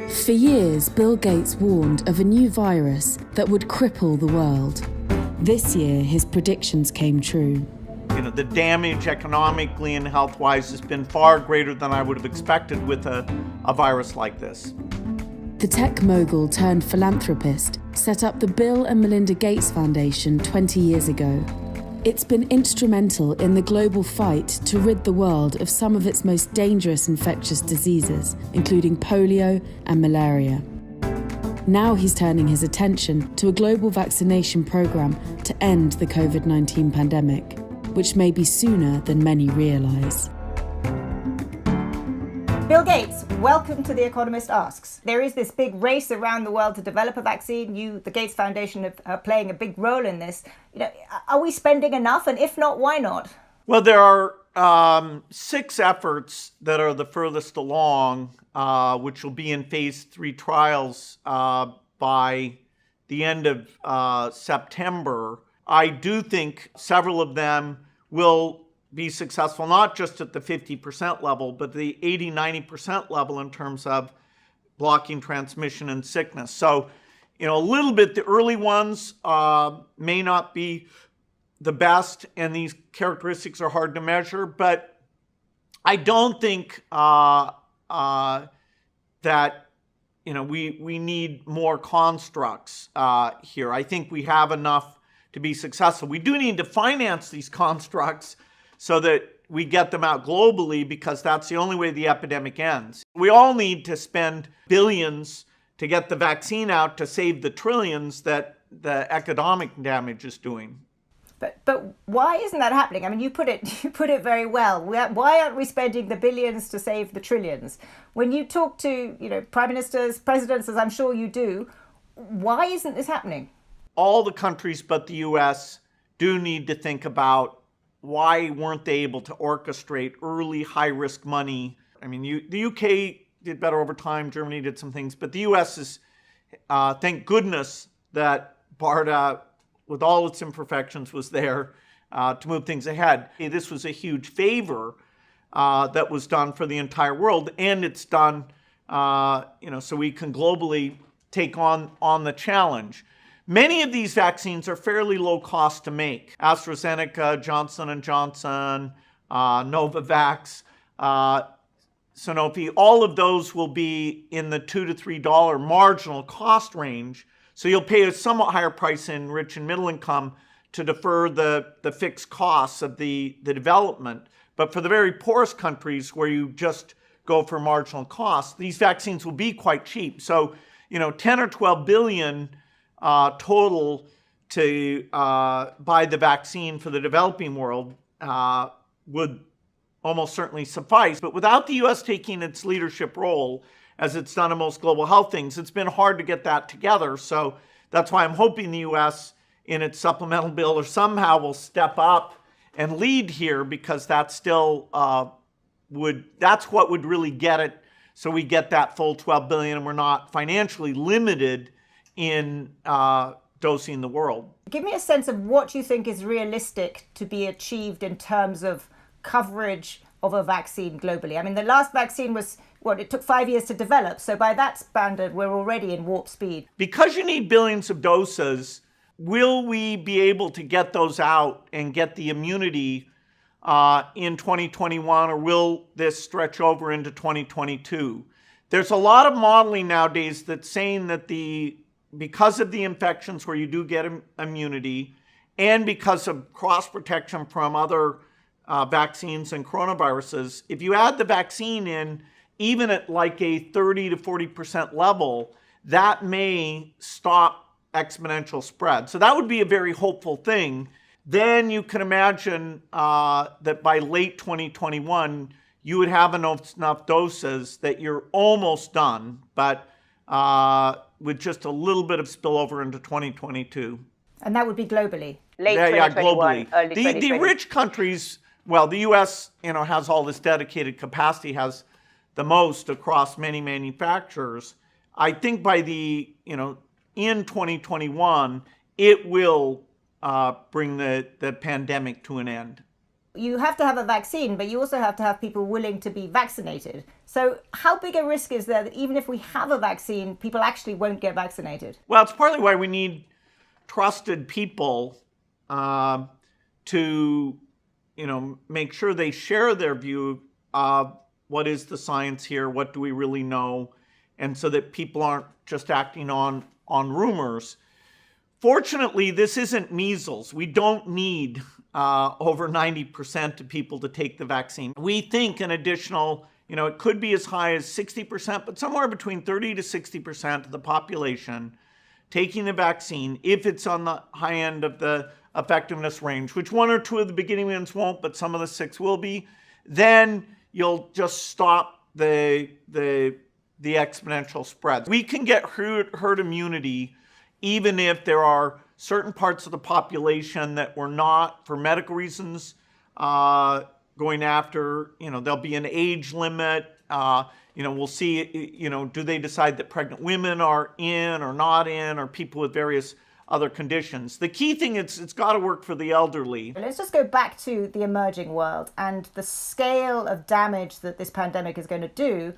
For years, Bill Gates warned of a new virus that would cripple the world. This year, his predictions came true. The damage economically and health-wise has been far greater than I would have expected with a virus like this. The tech mogul turned philanthropist set up the Bill and Melinda Gates Foundation 20 years ago. It's been instrumental in the global fight to rid the world of some of its most dangerous infectious diseases, including polio and malaria. Now he's turning his attention to a global vaccination program to end the COVID-19 pandemic, which may be sooner than many realise. Bill Gates, welcome to The Economist Asks. There is this big race around the world to develop a vaccine. You, the Gates Foundation, are playing a big role in this. Are we spending enough? And if not, why not? Well, there are 6 efforts that are the furthest along, which will be in phase 3 trials by the end of September. I do think several of them will be successful, not just at the 50% level, but the 80-90% level in terms of blocking transmission and sickness. So, a little bit, the early ones may not be the best, and these characteristics are hard to measure, but I don't think that, we need more constructs here. I think we have enough to be successful. We do need to finance these constructs so that we get them out globally, because that's the only way the epidemic ends. We all need to spend billions to get the vaccine out to save the trillions that the economic damage is doing. But why isn't that happening? I mean, you put it very well. Why aren't we spending the billions to save the trillions? When you talk to prime ministers, presidents, as I'm sure you do, why isn't this happening? All the countries but the U.S. do need to think about why weren't they able to orchestrate early high-risk money. I mean, the UK did better over time, Germany did some things, but the US is, thank goodness that BARDA, with all its imperfections, was there to move things ahead. This was a huge favor that was done for the entire world, and it's done so we can globally take on the challenge. Many of these vaccines are fairly low cost to make. AstraZeneca, Johnson & Johnson, Novavax, Sanofi, all of those will be in the $2 to $3 marginal cost range. So you'll pay a somewhat higher price in rich and middle income to defer the fixed costs of the development. But for the very poorest countries where you just go for marginal costs, these vaccines will be quite cheap. So, 10 or 12 billion total to buy the vaccine for the developing world would almost certainly suffice. But without the U.S. taking its leadership role, as it's done in most global health things, it's been hard to get that together. So that's why I'm hoping the U.S. in its supplemental bill or somehow will step up and lead here, because that's still that's what would really get it, so we get that full 12 billion and we're not financially limited in dosing the world. Give me a sense of what you think is realistic to be achieved in terms of coverage of a vaccine globally. I mean, the last vaccine was, it took 5 years to develop. So by that standard, we're already in warp speed. Because you need billions of doses, will we be able to get those out and get the immunity in 2021, or will this stretch over into 2022? There's a lot of modeling nowadays that's saying that because of the infections where you do get immunity, and because of cross-protection from other vaccines and coronaviruses, if you add the vaccine in, even at like a 30 to 40% level, that may stop exponential spread. So that would be a very hopeful thing. Then you can imagine that by late 2021, you would have enough doses that you're almost done, but with just a little bit of spillover into 2022. And that would be globally? Late 2021, globally. Early 2020. The rich countries, well, the U.S. has all this dedicated capacity, has the most across many manufacturers. I think by in 2021, it will bring the pandemic to an end. You have to have a vaccine, but you also have to have people willing to be vaccinated. So how big a risk is there that even if we have a vaccine, people actually won't get vaccinated? Well, it's partly why we need trusted people to, make sure they share their view of what is the science here, what do we really know, and so that people aren't just acting on rumors. Fortunately, this isn't measles. We don't need over 90% of people to take the vaccine. We think an additional, it could be as high as 60%, but somewhere between 30 to 60% of the population taking the vaccine, if it's on the high end of the effectiveness range, which 1 or 2 of the beginning ones won't, but some of the 6 will be, then you'll just stop the exponential spread. We can get herd immunity even if there are certain parts of the population that we're not, for medical reasons, going after. There'll be an age limit. We'll see, do they decide that pregnant women are in or not in, or people with various other conditions. The key thing is it's got to work for the elderly. Let's just go back to the emerging world and the scale of damage that this pandemic is going to do.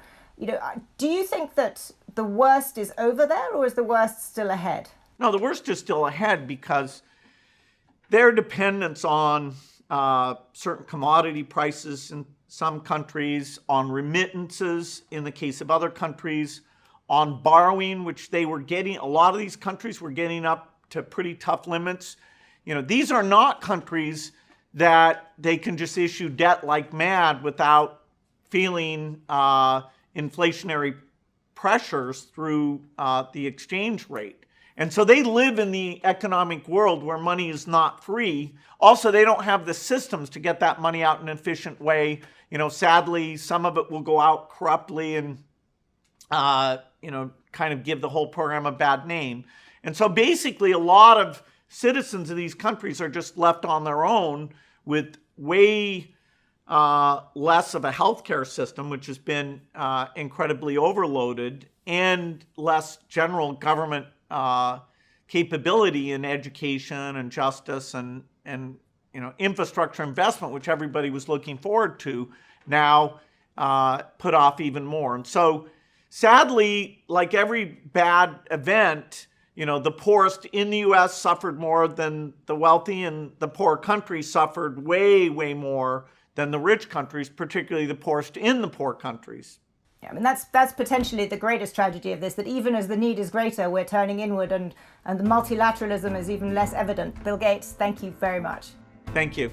Do you think that the worst is over there, or is the worst still ahead? No, the worst is still ahead because their dependence on certain commodity prices in some countries, on remittances in the case of other countries, on borrowing, which they were getting, a lot of these countries were getting up to pretty tough limits. These are not countries that they can just issue debt like mad without feeling inflationary pressures through the exchange rate. And so they live in the economic world where money is not free. Also, they don't have the systems to get that money out in an efficient way. Sadly, some of it will go out corruptly and, kind of give the whole program a bad name. And so basically, a lot of citizens of these countries are just left on their own with way less of a healthcare system, which has been incredibly overloaded, and less general government capability in education and justice and infrastructure investment, which everybody was looking forward to, now put off even more. And so sadly, like every bad event, the poorest in the U.S. suffered more than the wealthy, and the poor countries suffered way, way more than the rich countries, particularly the poorest in the poor countries. Yeah, that's potentially the greatest tragedy of this, that even as the need is greater, we're turning inward and the multilateralism is even less evident. Bill Gates, thank you very much. Thank you.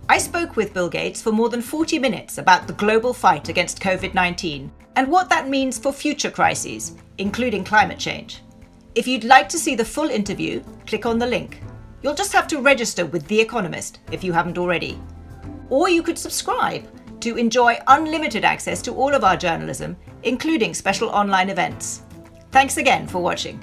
I spoke with Bill Gates for more than 40 minutes about the global fight against COVID-19 and what that means for future crises, including climate change. If you'd like to see the full interview, click on the link. You'll just have to register with The Economist if you haven't already. Or you could subscribe to enjoy unlimited access to all of our journalism, including special online events. Thanks again for watching.